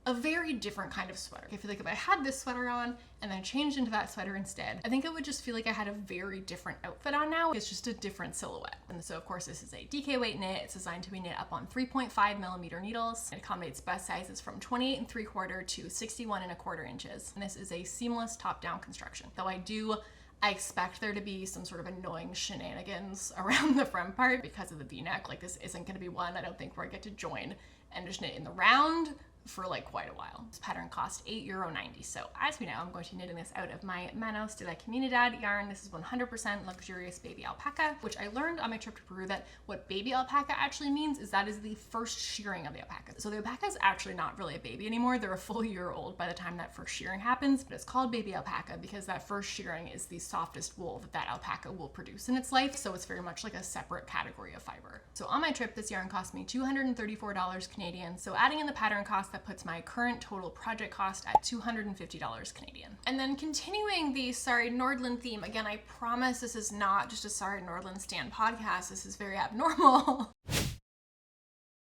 a very different kind of sweater. I feel like if I had this sweater on and then changed into that sweater instead, I think it would just feel like I had a very different outfit on now. It's just a different silhouette. And so of course this is a DK weight knit. It's designed to be knit up on 3.5mm needles. It accommodates bust sizes from 28 3/4 to 61 1/4 inches. And this is a seamless top-down construction. Though I expect there to be some sort of annoying shenanigans around the front part because of the V-neck. Like this isn't gonna be one I don't think where I get to join and just knit in the round for like quite a while. This pattern cost €8.90. So as we know, I'm going to be knitting this out of my Manos de la Comunidad yarn. This is 100% luxurious baby alpaca, which I learned on my trip to Peru that what baby alpaca actually means is that is the first shearing of the alpaca. So the alpaca is actually not really a baby anymore. They're a full year old by the time that first shearing happens, but it's called baby alpaca because that first shearing is the softest wool that alpaca will produce in its life. So it's very much like a separate category of fiber. So on my trip, this yarn cost me $234 Canadian. So adding in the pattern cost, that puts my current total project cost at $250 Canadian. And then continuing the Sari Nordland theme, again, I promise this is not just a Sari Nordland stan podcast. This is very abnormal.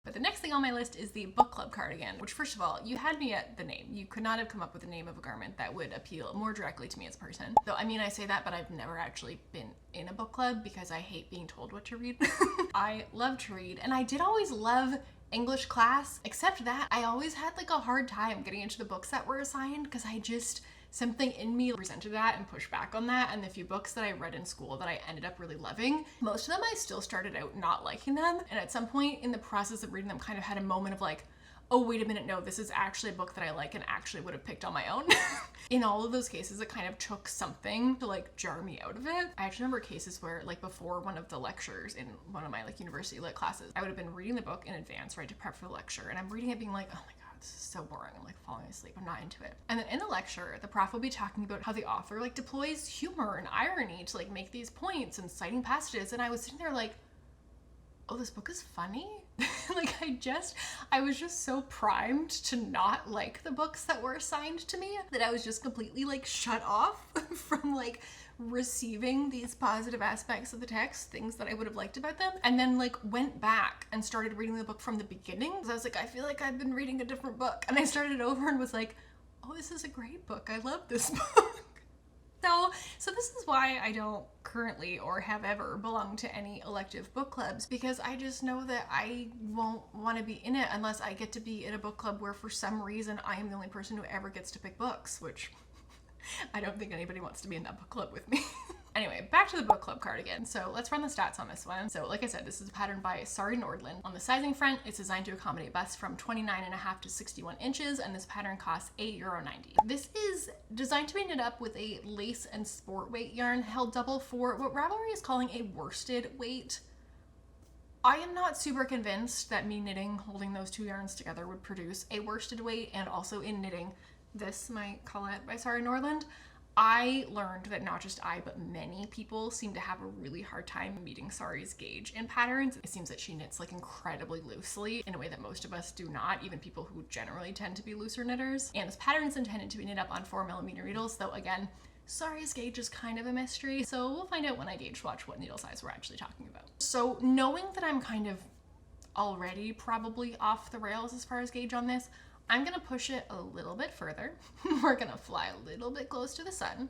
But the next thing on my list is the book club cardigan, which first of all, you had me at the name. You could not have come up with the name of a garment that would appeal more directly to me as a person. Though, I mean, I say that, but I've never actually been in a book club because I hate being told what to read. I love to read, and I did always love English class. Except that I always had like a hard time getting into the books that were assigned because something in me resented that and pushed back on that. And the few books that I read in school that I ended up really loving, most of them I still started out not liking them. And at some point in the process of reading them kind of had a moment of like, oh, wait a minute, no, this is actually a book that I like and actually would have picked on my own. In all of those cases, it kind of took something to like jar me out of it. I actually remember cases where like before one of the lectures in one of my like university lit classes, I would have been reading the book in advance, right, to prep for the lecture. And I'm reading it being like, oh my God, this is so boring. I'm like falling asleep. I'm not into it. And then in the lecture, the prof will be talking about how the author like deploys humor and irony to like make these points and citing passages. And I was sitting there like, oh, this book is funny? Like I was just so primed to not like the books that were assigned to me that I was just completely like shut off from like receiving these positive aspects of the text, things that I would have liked about them, and then like went back and started reading the book from the beginning. So I was like, I feel like I've been reading a different book. And I started over and was like, oh, this is a great book. I love this book. So this is why I don't currently or have ever belonged to any elective book clubs, because I just know that I won't want to be in it unless I get to be in a book club where for some reason I am the only person who ever gets to pick books, which I don't think anybody wants to be in that book club with me. Anyway, back to the book club cardigan. So let's run the stats on this one. So like I said, this is a pattern by Sari Nordland. On the sizing front, it's designed to accommodate busts from 29.5 to 61 inches, and this pattern costs €8.90. This is designed to be knit up with a lace and sport weight yarn held double for what Ravelry is calling a worsted weight. I am not super convinced that me knitting, holding those two yarns together would produce a worsted weight, and also in knitting this, my Colette by Sari Nordland, I learned that not just I, but many people seem to have a really hard time meeting Sari's gauge in patterns. It seems that she knits like incredibly loosely in a way that most of us do not, even people who generally tend to be looser knitters. And this pattern is intended to be knit up on 4mm needles, though again, Sari's gauge is kind of a mystery, so we'll find out when I gauge swatch what needle size we're actually talking about. So knowing that I'm kind of already probably off the rails as far as gauge on this, I'm gonna push it a little bit further. We're gonna fly a little bit close to the sun,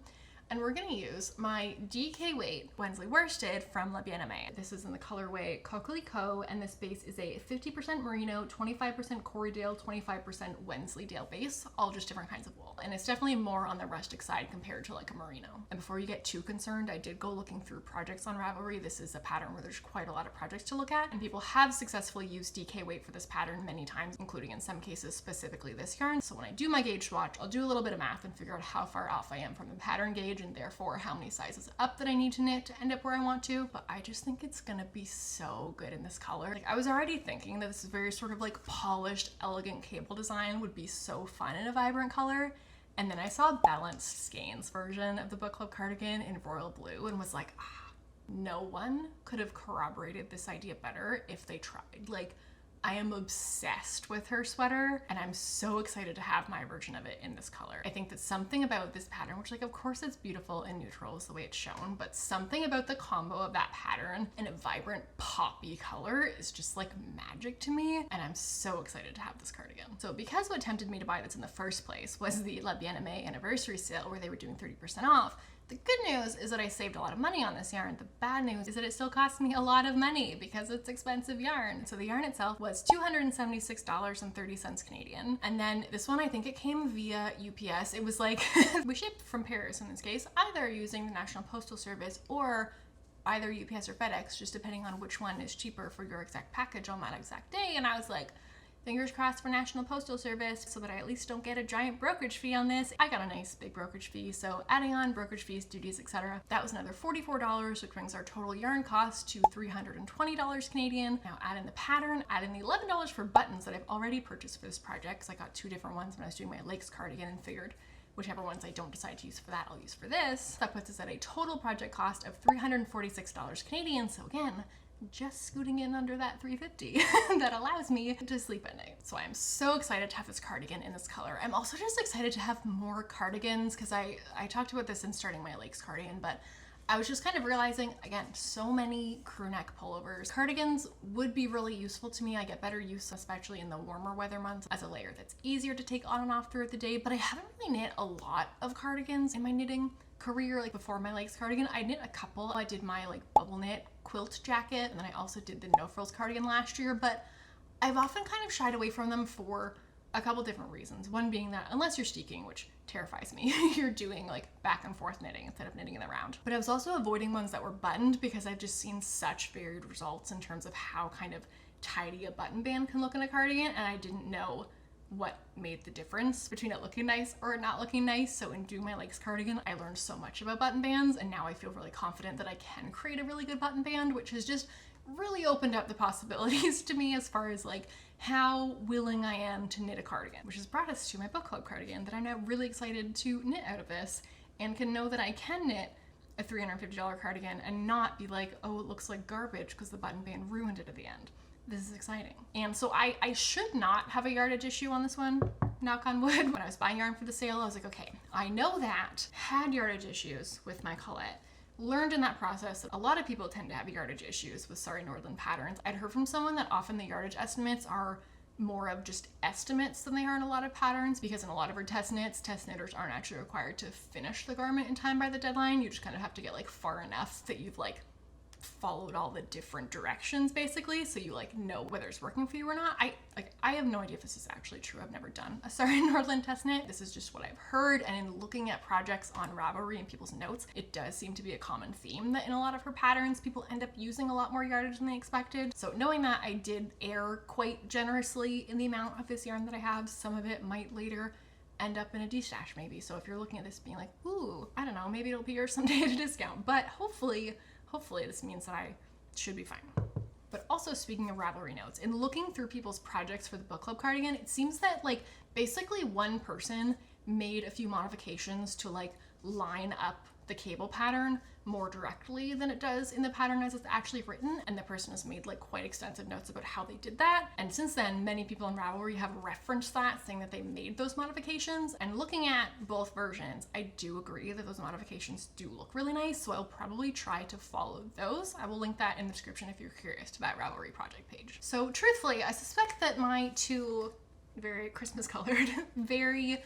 and we're gonna use my DK weight Wensley worsted from La Bien-Aimée. This is in the colorway Coquelicot, and this base is a 50% merino, 25% Corriedale, 25% Wensleydale base, all just different kinds of wool. And it's definitely more on the rustic side compared to like a merino. And before you get too concerned, I did go looking through projects on Ravelry. This is a pattern where there's quite a lot of projects to look at, and people have successfully used DK weight for this pattern many times, including in some cases specifically this yarn. So when I do my gauge swatch, I'll do a little bit of math and figure out how far off I am from the pattern gauge, and therefore how many sizes up that I need to knit to end up where I want to. But I just think it's gonna be so good in this color. Like I was already thinking that this very sort of like polished, elegant cable design would be so fun in a vibrant color. And then I saw a balanced skeins version of the book club cardigan in royal blue and was like, no one could have corroborated this idea better if they tried. Like, I am obsessed with her sweater, and I'm so excited to have my version of it in this color. I think that something about this pattern, which like of course it's beautiful in neutrals the way it's shown, but something about the combo of that pattern and a vibrant poppy color is just like magic to me, and I'm so excited to have this cardigan. So because what tempted me to buy this in the first place was the La Bien-Aimée anniversary sale where they were doing 30% off, the good news is that I saved a lot of money on this yarn. The bad news is that it still cost me a lot of money because it's expensive yarn. So the yarn itself was $276.30 Canadian. And then this one, I think it came via UPS. It was like, we shipped from Paris in this case, either using the National Postal Service or either UPS or FedEx, just depending on which one is cheaper for your exact package on that exact day. And I was like, fingers crossed for National Postal Service so that I at least don't get a giant brokerage fee on this. I got a nice big brokerage fee, so adding on brokerage fees, duties, etc. That was another $44, which brings our total yarn cost to $320 Canadian. Now add in the pattern, add in the $11 for buttons that I've already purchased for this project, because I got two different ones when I was doing my Lakes cardigan and figured whichever ones I don't decide to use for that, I'll use for this. That puts us at a total project cost of $346 Canadian, so again, just scooting in under that $350 that allows me to sleep at night. So I'm so excited to have this cardigan in this color. I'm also just excited to have more cardigans, because I talked about this in starting my Lakes cardigan, but I was just kind of realizing, again, so many crew neck pullovers. Cardigans would be really useful to me. I get better use, especially in the warmer weather months, as a layer that's easier to take on and off throughout the day, but I haven't really knit a lot of cardigans in my knitting career. Like before my Lakes cardigan, I knit a couple. I did my like bubble knit quilt jacket, and then I also did the no frills cardigan last year, but I've often kind of shied away from them for a couple different reasons. One being that unless you're steeking, which terrifies me, you're doing like back and forth knitting instead of knitting in the round. But I was also avoiding ones that were buttoned because I've just seen such varied results in terms of how kind of tidy a button band can look in a cardigan, and I didn't know what made the difference between it looking nice or not looking nice. So in doing my legs cardigan, I learned so much about button bands, and now I feel really confident that I can create a really good button band, which has just really opened up the possibilities to me as far as like how willing I am to knit a cardigan, which has brought us to my book club cardigan that I'm now really excited to knit out of this, and can know that I can knit a $350 cardigan and not be like, oh, it looks like garbage because the button band ruined it at the end. This is exciting. And so I should not have a yardage issue on this one, knock on wood. When I was buying yarn for the sale, I was like, okay, I know that. Had yardage issues with my Colette. Learned in that process that a lot of people tend to have yardage issues with Sorry Northern patterns. I'd heard from someone that often the yardage estimates are more of just estimates than they are in a lot of patterns, because in a lot of our test knitters aren't actually required to finish the garment in time by the deadline. You just kind of have to get like far enough that you've like followed all the different directions basically, so you like know whether it's working for you or not. I have no idea if this is actually true. I've never done a Sorry Northern test knit. This is just what I've heard, and in looking at projects on Ravelry and people's notes, it does seem to be a common theme that in a lot of her patterns people end up using a lot more yardage than they expected. So knowing that, I did err quite generously in the amount of this yarn that I have. Some of it might later end up in a de-stash maybe, so if you're looking at this being like, ooh, I don't know, maybe it'll be yours someday at a discount, but hopefully this means that I should be fine. But also, speaking of Ravelry notes, in looking through people's projects for the book club cardigan, it seems that like basically one person made a few modifications to like line up the cable pattern more directly than it does in the pattern as it's actually written, and the person has made like quite extensive notes about how they did that. And since then, many people in Ravelry have referenced that, saying that they made those modifications. And looking at both versions, I do agree that those modifications do look really nice, so I'll probably try to follow those. I will link that in the description if you're curious to that Ravelry project page. So truthfully, I suspect that my two very Christmas colored, very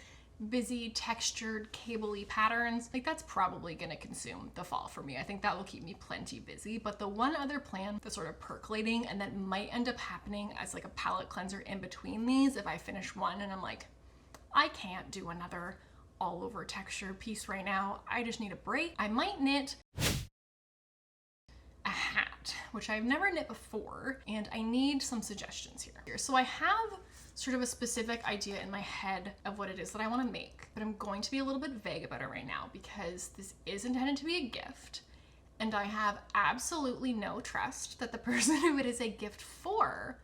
busy textured cable-y patterns, like that's probably gonna consume the fall for me. I think that will keep me plenty busy. But the one other plan that's sort of percolating and that might end up happening as like a palette cleanser in between these, if I finish one and I'm like, I can't do another all over texture piece right now, I just need a break, I might knit a hat, which I've never knit before, and I need some suggestions here. So I have sort of a specific idea in my head of what it is that I want to make, but I'm going to be a little bit vague about it right now because this is intended to be a gift, and I have absolutely no trust that the person who it is a gift for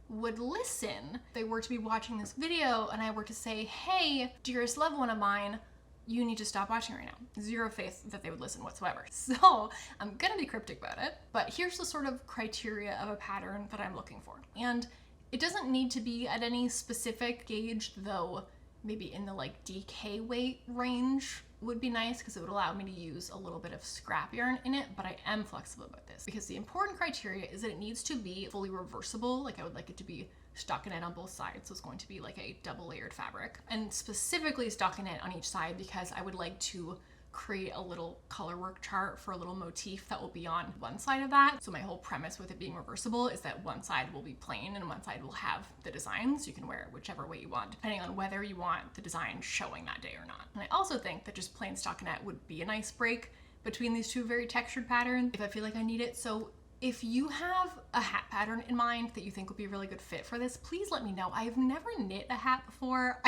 would listen. If they were to be watching this video and I were to say, hey, dearest loved one of mine, you need to stop watching right now. Zero faith that they would listen whatsoever. So I'm gonna be cryptic about it, but here's the sort of criteria of a pattern that I'm looking for. And it doesn't need to be at any specific gauge, though maybe in the like DK weight range would be nice because it would allow me to use a little bit of scrap yarn in it, but I am flexible about this because the important criteria is that it needs to be fully reversible. Like I would like it to be stockinette on both sides, so it's going to be like a double layered fabric, and specifically stockinette on each side because I would like to create a little color work chart for a little motif that will be on one side of that. So my whole premise with it being reversible is that one side will be plain and one side will have the design, so you can wear it whichever way you want, depending on whether you want the design showing that day or not. And I also think that just plain stockinette would be a nice break between these two very textured patterns if I feel like I need it. So if you have a hat pattern in mind that you think would be a really good fit for this, please let me know. I've never knit a hat before.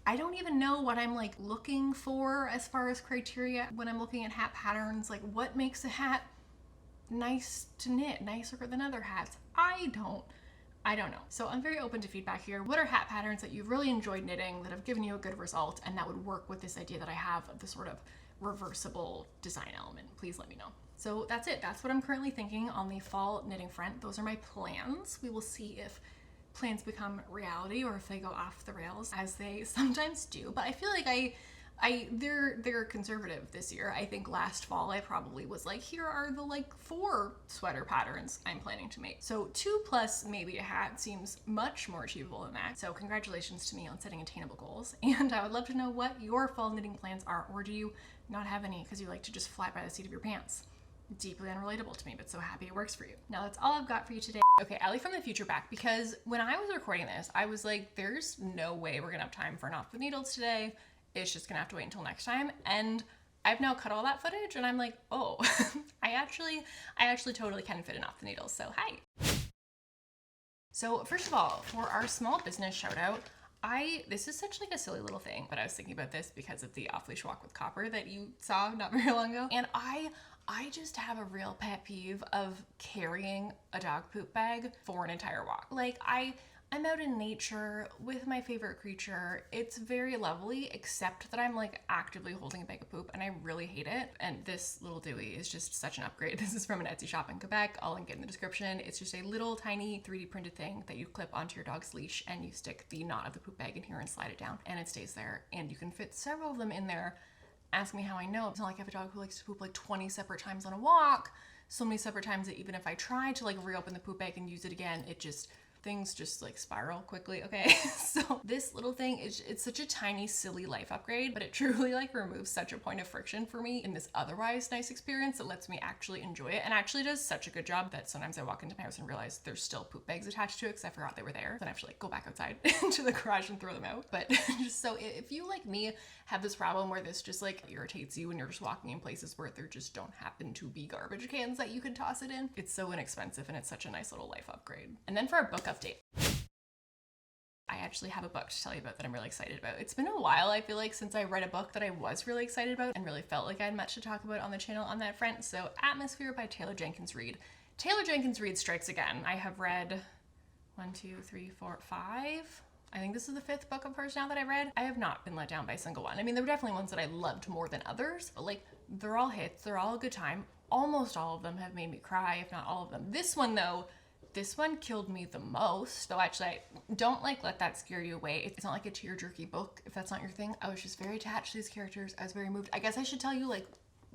I don't even know what I'm like looking for as far as criteria when I'm looking at hat patterns. Like what makes a hat nice to knit, nicer than other hats? I don't know. So I'm very open to feedback here. What are hat patterns that you've really enjoyed knitting that have given you a good result and that would work with this idea that I have of the sort of reversible design element? Please let me know. So that's it. That's what I'm currently thinking on the fall knitting front. Those are my plans. We will see if plans become reality or if they go off the rails, as they sometimes do. But I feel like they're conservative this year. I think last fall I probably was like, here are the like 4 sweater patterns I'm planning to make. So 2 plus maybe a hat seems much more achievable than that. So congratulations to me on setting attainable goals. And I would love to know what your fall knitting plans are, or do you not have any because you like to just fly by the seat of your pants? Deeply unrelatable to me, but so happy it works for you. Now that's all I've got for you today. Okay, Allie from the future back, because when I was recording this, I was like, there's no way we're gonna have time for an Off the Needles today. It's just gonna have to wait until next time. And I've now cut all that footage and I'm like, oh, I actually totally can fit an Off the Needles, so hi. So first of all, for our small business shout out, this is such like a silly little thing, but I was thinking about this because of the off leash walk with Copper that you saw not very long ago. And I just have a real pet peeve of carrying a dog poop bag for an entire walk. Like I'm out in nature with my favorite creature. It's very lovely, except that I'm like actively holding a bag of poop and I really hate it. And this little Dewey is just such an upgrade. This is from an Etsy shop in Quebec. I'll link it in the description. It's just a little tiny 3D printed thing that you clip onto your dog's leash and you stick the knot of the poop bag in here and slide it down and it stays there. And you can fit several of them in there. Ask me how I know. It's not like I have a dog who likes to poop like 20 separate times on a walk. So many separate times that even if I try to like reopen the poop bag and use it again, things just like spiral quickly, okay? So this little thing it's such a tiny, silly life upgrade, but it truly like removes such a point of friction for me in this otherwise nice experience that lets me actually enjoy it, and actually does such a good job that sometimes I walk into my house and realize there's still poop bags attached to it because I forgot they were there. Then I have to like go back outside into the garage and throw them out. But just so if you like me have this problem where this just like irritates you and you're just walking in places where there just don't happen to be garbage cans that you can toss it in, it's so inexpensive and it's such a nice little life upgrade. And then for our book update, I actually have a book to tell you about that I'm really excited about. It's been a while, I feel like, since I read a book that I was really excited about and really felt like I had much to talk about on the channel on that front. So Atmosphere by Taylor Jenkins Reid. Taylor Jenkins Reid strikes again. I have read 1, 2, 3, 4, 5. I think this is the 5th book of hers now that I read. I have not been let down by a single one. I mean, there were definitely ones that I loved more than others, but like they're all hits, they're all a good time. Almost all of them have made me cry, if not all of them. This one though, this one killed me the most. So actually, don't like let that scare you away. It's not like a tear-jerky book if that's not your thing. I was just very attached to these characters. I was very moved. I guess I should tell you like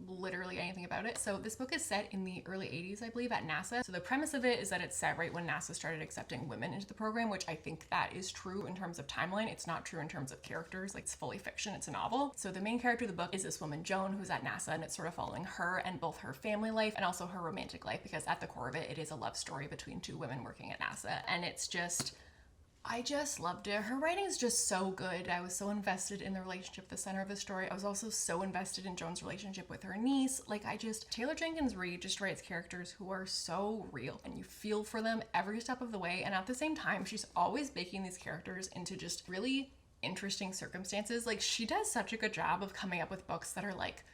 literally anything about it. So this book is set in the early 80s, I believe, at NASA. So the premise of it is that it's set right when NASA started accepting women into the program, which I think that is true in terms of timeline. It's not true in terms of characters. Like, it's fully fiction. It's a novel. So the main character of the book is this woman, Joan, who's at NASA, and it's sort of following her and both her family life and also her romantic life, because at the core of it, it is a love story between two women working at NASA. And it's just, I just loved it. Her writing is just so good. I was so invested in the relationship at the center of the story. I was also so invested in Joan's relationship with her niece. Like, Taylor Jenkins Reid just writes characters who are so real and you feel for them every step of the way. And at the same time, she's always making these characters into just really interesting circumstances. Like, she does such a good job of coming up with books that are like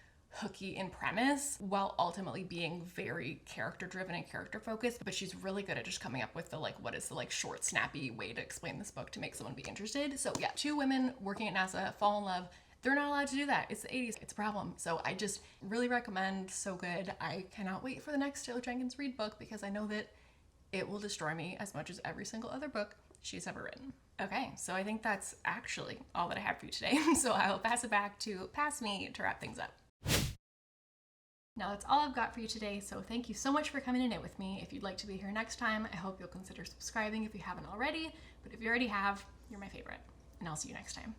hooky in premise while ultimately being very character driven and character focused, but she's really good at just coming up with the like what is the like short snappy way to explain this book to make someone be interested. So yeah, two women working at NASA fall in love. They're not allowed to do that. It's the 80s. It's a problem. So I just really recommend. So good. I cannot wait for the next Taylor Jenkins Reid book because I know that it will destroy me as much as every single other book she's ever written. Okay, so I think that's actually all that I have for you today. So I'll pass it back to me to wrap things up. Now that's all I've got for you today, so thank you so much for coming in it with me. If you'd like to be here next time, I hope you'll consider subscribing if you haven't already, but if you already have, you're my favorite, and I'll see you next time.